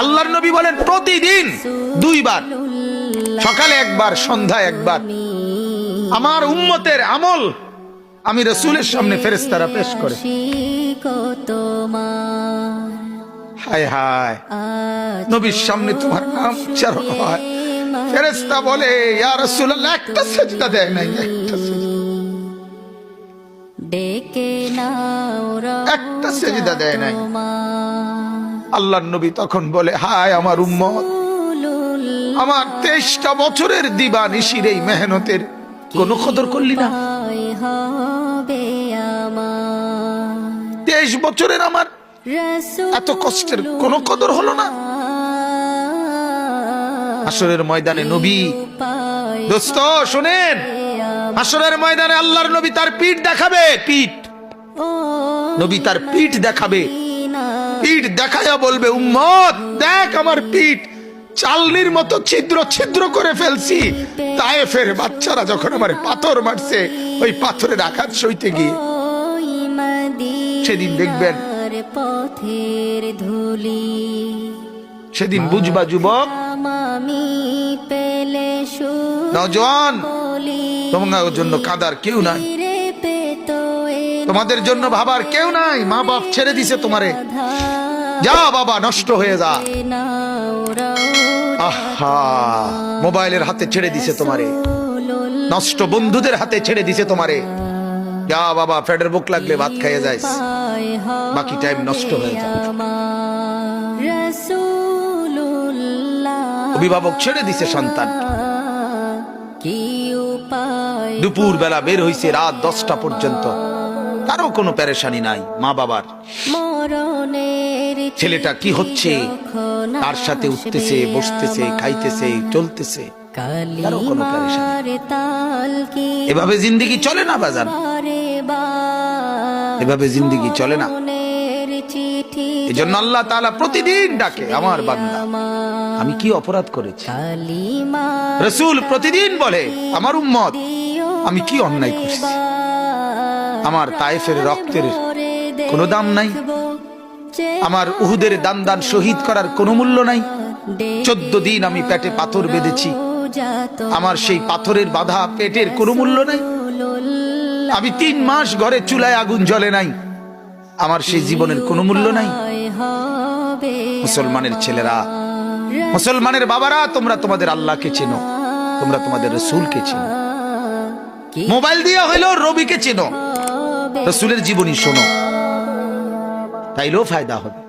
আল্লাহর নবী বলেন প্রতিদিন 2 বার, সকালে একবার, সন্ধ্যায় একবার আমার উম্মতের আমল আমি রাসূলের সামনে ফেরেশতারা পেশ করে। হায় হায়, নবীর সামনে তোমার নাম উচ্চারণ হয়, ফেরেশতা বলে ইয়া রাসূলুল্লাহ একটা সিজদা দেয় নাই, একটা সিজদা দেয় নাই। আল্লাহর নবী তখন বলে হায় আমার উম্মত, আমার 23টা বছরের দিবা নিশির এই মেহনতের কোনো কদর করলি না। 23 বছরের আমার এত কষ্টের কোনো কদর হলো না। হাসরের ময়দানে নবী, দোস্ত শুনেন, হাসরের ময়দানে আল্লাহর নবী তার পিঠ দেখাবে, পিঠ, নবী তার পিঠ দেখাবে, পিঠ দেখায়া বলবে উম্মত দেখ আমার পিঠ চালনির মতো ছিদ্র ছিদ্র করে ফেলছি। তায়েফের বাচ্চারা যখন আমার পাথর মারছে, ওই পাথরের আঘাত সইতে গিয়ে সেদিন দেখবেন, সেদিন বুঝবা যুবক, নওজোয়ান, তোমাদের জন্য কাঁদার কেউ নাই, তোমাদের জন্য ভাবার কেউ নাই। মা বাপ ছেড়ে দিছে তোমারে, যা বাবা নষ্ট হয়ে যা। আহা, মোবাইলের হাতে ছেড়ে দিছে তোমারে, নষ্ট বন্ধুদের হাতে ছেড়ে দিছে তোমারে, যা বাবা ফেডের বুক লাগলে ভাত খাইয়ে যাইস, বাকি টাইম নষ্ট হয়ে যায়। অভিভাবক ছেড়ে দিছে সন্তান, দুপুর বেলা বের হইছে রাত 10টা পর্যন্ত, কারো কোনো পেরেশানি নাই। মা বাবার ছেলেটা কি হচ্ছে, তার সাথে উঠতেছে, বসতেছে, খাইতেছে, চলতেছে, কারো কোনো পেরেশানি। এভাবে জিন্দেগি চলে না বাজার, এভাবে জিন্দেগি চলে না। এজন্য আল্লাহ তাআলা প্রতিদিন ডাকে আমার বান্দা আমি কি অপরাধ করেছি। রাসূল প্রতিদিন বলে আমার উম্মত আমি কি অন্যায় করেছি। আমার তায়েফের রক্তের কোনো দাম নাই, আমার উহুদের দান দান শহীদ করার কোনো মূল্য নাই। 14 দিন আমি পেটে পাথর বেঁধেছি, আমার সেই পাথরের বাধা পেটের কোনো মূল্য নাই। আমি 3 মাস ঘরে চুলায় আগুন জ্বলে নাই, আমার সেই জীবনের কোনো মূল্য নাই। মুসলমানের ছেলেরা, মুসলমানের বাবারা, তোমরা তোমাদের আল্লাহকে চেনো, তোমরা তোমাদের রাসূলকে চেনো। মোবাইল দিয়ে হইলেও রবিকে চেনো, রাসূলের জীবনী শোনো, তাইলেও ফায়দা হবে।